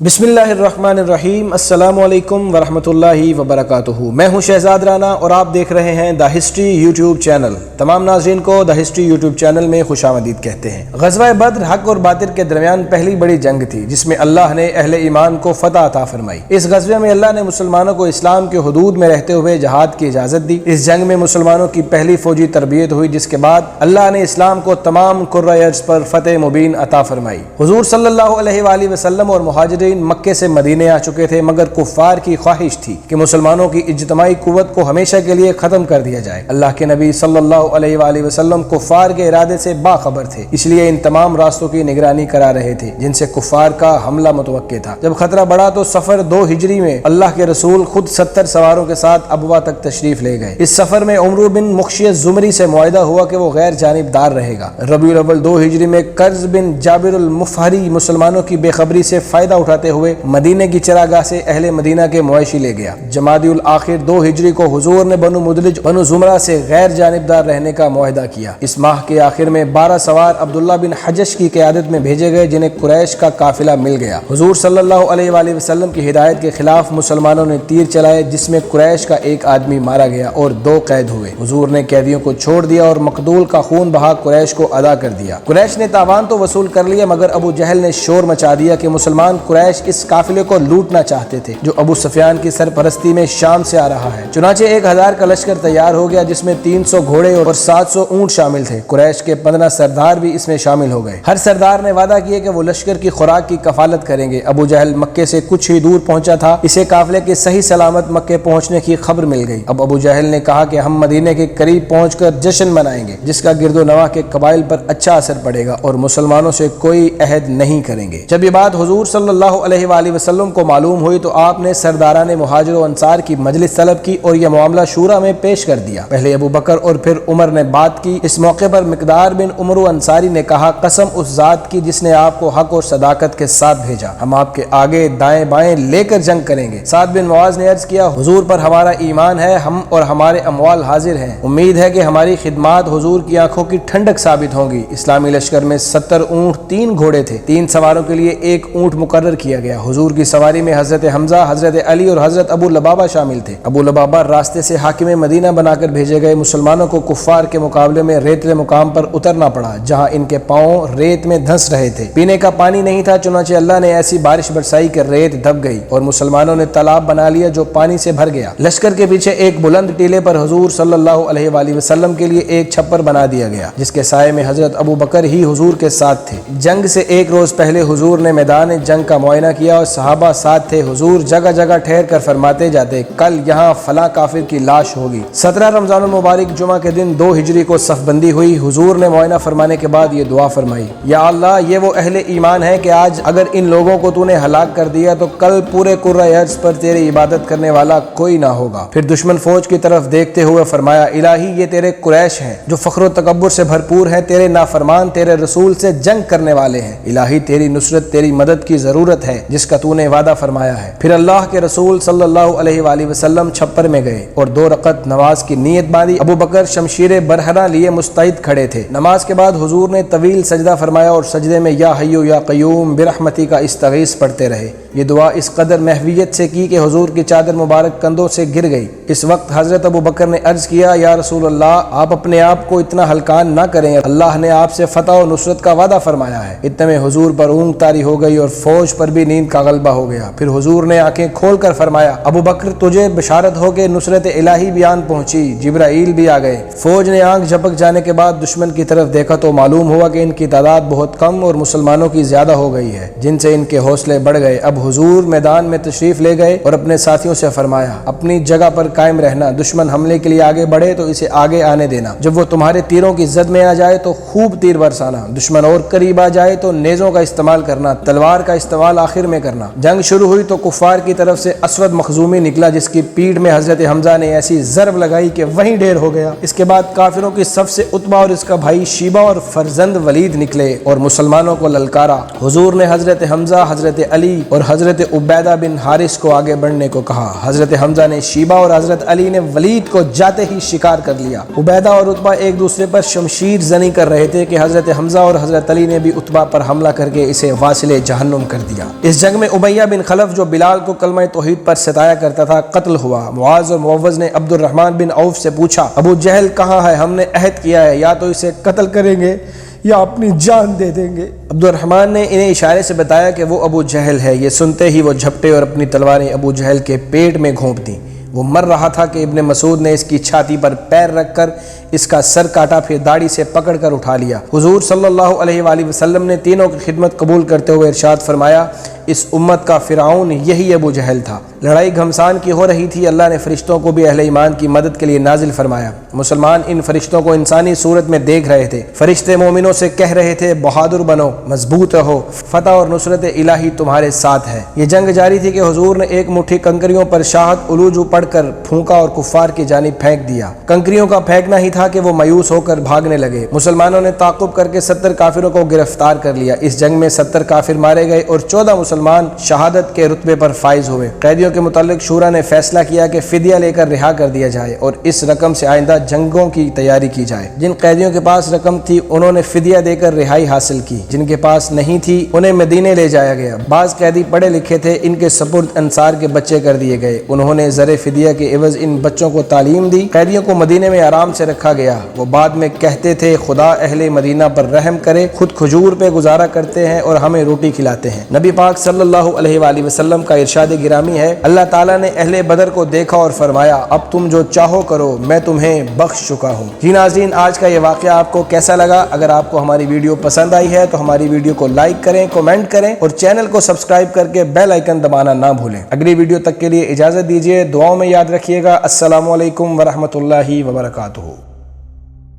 بسم اللہ الرحمن الرحیم، السلام علیکم ورحمۃ اللہ وبرکاتہ۔ میں ہوں شہزاد رانا اور آپ دیکھ رہے ہیں دا ہسٹری یوٹیوب چینل۔ تمام ناظرین کو دا ہسٹری یوٹیوب چینل میں خوش آمدید کہتے ہیں۔ غزوہ بدر حق اور باطل کے درمیان پہلی بڑی جنگ تھی جس میں اللہ نے اہل ایمان کو فتح عطا فرمائی۔ اس غزوے میں اللہ نے مسلمانوں کو اسلام کے حدود میں رہتے ہوئے جہاد کی اجازت دی۔ اس جنگ میں مسلمانوں کی پہلی فوجی تربیت ہوئی جس کے بعد اللہ نے اسلام کو تمام قرۂ ارض پر فتح مبین عطا فرمائی۔ حضور صلی اللہ علیہ وآلہ وسلم اور مہاجرین مکے سے مدینے آ چکے تھے، مگر کفار کی خواہش تھی کہ مسلمانوں کی اجتماعی قوت کو ہمیشہ کے لیے ختم کر دیا جائے۔ اللہ کے نبی صلی اللہ علیہ وآلہ وسلم کفار کے ارادے سے باخبر تھے، اس لیے ان تمام راستوں کی نگرانی کرا رہے تھے جن سے کفار کا حملہ متوقع تھا۔ جب خطرہ بڑھا تو سفر 2 ہجری میں اللہ کے رسول خود 70 سواروں کے ساتھ ابوا تک تشریف لے گئے۔ اس سفر میں عمرو بن مخشی زمری سے معاہدہ ہوا کہ وہ غیر جانبدار رہے گا۔ ربیع الاول 2 ہجری میں قرظ بن جابر المفہری مسلمانوں کی بے خبری سے فائدہ اٹھاتے ہوئے مدینے کی چراگاہ سے اہل مدینہ کے مویشی لے گیا۔ جمادی الاخر 2 ہجری کو حضور نے بنو مدلج بنو زمرہ سے غیر جانبدار رہنے کا معاہدہ کیا۔ اس ماہ کے آخر میں 12 سوار عبداللہ بن حجش کی قیادت میں بھیجے گئے جنہیں قریش کا قافلہ مل گیا۔ حضور صلی اللہ علیہ وآلہ وسلم کی ہدایت کے خلاف مسلمانوں نے تیر چلائے جس میں قریش کا 1 آدمی مارا گیا اور 2 قید ہوئے۔ حضور نے قیدیوں کو چھوڑ دیا اور مقتول کا خون بہا قریش کو ادا کر دیا۔ قریش نے تاوان تو وصول کر لیا مگر ابو جہل نے شور مچا دیا کہ مسلمان قریش اس قافلے کو لوٹنا چاہتے تھے جو ابو سفیان کی سرپرستی میں شام سے آ رہا ہے۔ چنانچہ 1000 کا لشکر تیار ہو گیا جس میں 300 گھوڑے اور 700 اونٹ شامل تھے۔ قریش کے 15 سردار بھی اس میں شامل ہو گئے۔ ہر سردار نے وعدہ کیا کہ وہ لشکر کی خوراک کی کفالت کریں گے۔ ابو جہل مکے سے کچھ ہی دور پہنچا تھا، اسے قافلے کے صحیح سلامت مکے پہنچنے کی خبر مل گئی۔ اب ابو جہل نے کہا کہ ہم مدینے کے قریب پہنچ کر جشن منائیں گے جس کا گرد و نواح کے قبائل پر اچھا اثر پڑے گا اور مسلمانوں سے کوئی عہد نہیں کریں گے۔ جب یہ بات حضور صلی اللہ علیہ وآلہ وسلم کو معلوم ہوئی تو آپ نے سرداران مہاجر و انصار کی مجلس طلب کی اور یہ معاملہ شورا میں پیش کر دیا۔ پہلے ابو بکر اور پھر عمر نے بات کی۔ اس موقع پر مقدار بن عمر انصاری نے کہا، قسم اس ذات کی جس نے آپ کو حق اور صداقت کے ساتھ بھیجا، ہم آپ کے آگے دائیں بائیں لے کر جنگ کریں گے۔ سعد بن معاذ نے عرض کیا، حضور پر ہمارا ایمان ہے، ہم اور ہمارے اموال حاضر ہیں، امید ہے کہ ہماری خدمات حضور کی آنکھوں کی ٹھنڈک ثابت ہوں گی۔ اسلامی لشکر میں 70 اونٹ 3 گھوڑے تھے، 3 سواروں کے لیے 1 اونٹ مقرر کیا گیا۔ حضور کی سواری میں حضرت حمزہ، حضرت علی اور حضرت ابو لبابہ شامل تھے۔ ابو لبابہ راستے سے حاکم مدینہ بنا کر بھیجے گئے۔ مسلمانوں کو کفار کے مقابلے میں ریتلے مقام پر اترنا پڑا جہاں ان کے پاؤں ریت میں دھنس رہے تھے۔ پینے کا پانی نہیں تھا، چنانچہ اللہ نے ایسی بارش برسائی کہ ریت دب گئی اور مسلمانوں نے تالاب بنا لیا جو پانی سے بھر گیا۔ لشکر کے پیچھے ایک بلند ٹیلے پر حضور صلی اللہ علیہ وآلہ وسلم کے لیے ایک چھپر بنا دیا گیا جس کے سائے میں حضرت ابو بکر ہی حضور کے ساتھ تھے۔ جنگ سے 1 روز پہلے حضور نے میدان جنگ کا معائنہ کیا اور صحابہ ساتھ تھے۔ حضور جگہ جگہ ٹھہر کر فرماتے جاتے، کل یہاں فلاں کافر کی لاش ہوگی۔ 17 رمضان المبارک جمعہ کے دن 2 ہجری کو صف بندی ہوئی۔ حضور نے معائنہ فرمانے کے بعد یہ دعا فرمائی، یا اللہ یہ وہ اہل ایمان ہے کہ آج اگر ان لوگوں کو تو نے ہلاک کر دیا تو کل پورے قرۂ ارض پر تیری عبادت کرنے والا کوئی نہ ہوگا۔ پھر دشمن فوج کی طرف دیکھتے ہوئے فرمایا، الہی یہ تیرے قریش ہیں جو فخر و تکبر سے بھرپور ہیں، تیرے نافرمان تیرے رسول سے جنگ کرنے والے ہیں، الہی تیری نصرت تیری مدد کی ضرورت ہے جس کا تو نے وعدہ فرمایا ہے۔ پھر اللہ کے رسول صلی اللہ علیہ وآلہ وسلم چھپر میں گئے اور 2 رکعت نماز کی نیت باندھی۔ ابو بکر شمشیر برہنہ لیے مستعد کھڑے تھے۔ نماز کے بعد حضور نے طویل سجدہ فرمایا اور سجدے میں یا حیو یا قیوم برحمتی کا استغیث پڑھتے رہے۔ یہ دعا اس قدر محویت سے کی کہ حضور کی چادر مبارک کندھوں سے گر گئی۔ اس وقت حضرت ابو بکر نے عرض کیا، یا رسول اللہ آپ اپنے آپ کو اتنا ہلکان نہ کریں، اللہ نے آپ سے فتح و نصرت کا وعدہ فرمایا ہے۔ اتنے میں حضور پر اونگ طاری ہو گئی اور فوج پر بھی نیند کا غلبہ ہو گیا۔ پھر حضور نے آنکھیں کھول کر فرمایا، ابو بکر تجھے بشارت ہو کہ نصرت الہی بھی آن پہنچی، جبرائیل بھی آ گئے۔ فوج نے آنکھ جھپک جانے کے بعد دشمن کی طرف دیکھا تو معلوم ہوا کہ ان کی تعداد بہت کم اور مسلمانوں کی زیادہ ہو گئی ہے جن سے ان کے حوصلے بڑھ گئے۔ اب حضور میدان میں تشریف لے گئے اور اپنے ساتھیوں سے فرمایا، اپنی جگہ پر قائم رہنا، دشمن حملے کے لیے آگے بڑھے تو اسے آگے آنے دینا، جب وہ تمہارے تیروں کی زد میں آ جائے تو خوب تیر برسانا، دشمن اور قریب آ جائے تو نیزوں کا استعمال کرنا، تلوار کا استعمال آخر میں کرنا۔ جنگ شروع ہوئی تو کفار کی طرف سے اسود مخزومی نکلا جس کی پیٹھ میں حضرت حمزہ نے ایسی ضرب لگائی کہ وہیں ڈھیر ہو گیا۔ اس کے بعد کافروں کی صف سے عتبہ اور اس کا بھائی شیبہ اور فرزند ولید نکلے اور مسلمانوں کو للکارا۔ حضور نے حضرت حمزہ، حضرت علی اور حضرت عبیدہ بن حارث کو آگے بڑھنے کو کہا۔ حضرت حمزہ نے شیبہ اور حضرت علی نے ولید کو جاتے ہی شکار کر لیا۔ عبیدہ اور عتبہ ایک دوسرے پر شمشیر زنی کر رہے تھے کہ حضرت حمزہ اور حضرت علی نے بھی عتبہ پر حملہ کر کے اسے واصل جہنم کر دیا۔ اس جنگ میں امیہ بن خلف جو بلال کو کلمہ توحید پر ستایا کرتا تھا قتل ہوا۔ معاذ اور معوذ نے عبد الرحمن بن عوف سے پوچھا ابو جہل کہاں ہے؟ ہم نے عہد کیا ہے یا تو اسے قتل کریں گے یا اپنی جان دے دیں گے۔ عبد الرحمن نے انہیں اشارے سے بتایا کہ وہ ابو جہل ہے۔ یہ سنتے ہی وہ جھپٹے اور اپنی تلواریں ابو جہل کے پیٹ میں گھونپ دیں۔ وہ مر رہا تھا کہ ابن مسعود نے اس کی چھاتی پر پیر رکھ کر اس کا سر کاٹا، پھر داڑھی سے پکڑ کر اٹھا لیا۔ حضور صلی اللہ علیہ وآلہ وسلم نے تینوں کی خدمت قبول کرتے ہوئے ارشاد فرمایا اس امت کا فرعون یہی ابو جہل تھا۔ لڑائی گھمسان کی ہو رہی تھی، اللہ نے فرشتوں کو بھی اہل ایمان کی مدد کے لیے نازل فرمایا۔ مسلمان ان فرشتوں کو انسانی صورت میں دیکھ رہے تھے۔ فرشتے مومنوں سے کہہ رہے تھے بہادر بنو، مضبوط رہو، فتح اور نصرت الہی تمہارے ساتھ ہے۔ یہ جنگ جاری تھی کہ حضور نے ایک مٹھی کنکریوں پر شاہد علوجو پڑھ کر پھونکا اور کفار کی جانب پھینک دیا۔ کنکریوں کا پھینکنا ہی تھا کہ وہ مایوس ہو کر بھاگنے لگے۔ مسلمانوں نے تعاقب کر کے 70 کافروں کو گرفتار کر لیا۔ اس جنگ میں 70 کافر مارے گئے اور 14 مسلمان شہادت کے رتبے پر فائز ہوئے۔ قیدیوں کے متعلق شورا نے فیصلہ کیا کہ فدیہ لے کر رہا کر دیا جائے اور اس رقم سے آئندہ جنگوں کی تیاری کی جائے۔ جن قیدیوں کے پاس رقم تھی انہوں نے فدیہ دے کر رہائی حاصل کی، جن کے پاس نہیں تھی انہیں مدینے لے جایا گیا۔ بعض قیدی پڑھے لکھے تھے، ان کے سپرد انصار کے بچے کر دیے گئے۔ انہوں نے زر فدیہ کے عوض ان بچوں کو تعلیم دی۔ قیدیوں کو مدینے میں آرام سے رکھا گیا۔ وہ بعد میں کہتے تھے خدا اہل مدینہ پر رحم کرے، خود کھجور پہ گزارا کرتے ہیں اور ہمیں روٹی کھلاتے ہیں۔ نبی پاک صلی اللہ علیہ وآلہ وسلم کا ارشاد گرامی ہے اللہ تعالیٰ نے اہل بدر کو دیکھا اور فرمایا اب تم جو چاہو کرو، میں تمہیں بخش چکا ہوں۔ جی ناظرین، آج کا یہ واقعہ آپ کو کیسا لگا؟ اگر آپ کو ہماری ویڈیو پسند آئی ہے تو ہماری ویڈیو کو لائک کریں، کمنٹ کریں اور چینل کو سبسکرائب کر کے بیل آئیکن دبانا نہ بھولیں۔ اگلی ویڈیو تک کے لیے اجازت دیجیے، دعاؤں میں یاد رکھیے گا۔ السلام علیکم ورحمۃ اللہ وبرکاتہ۔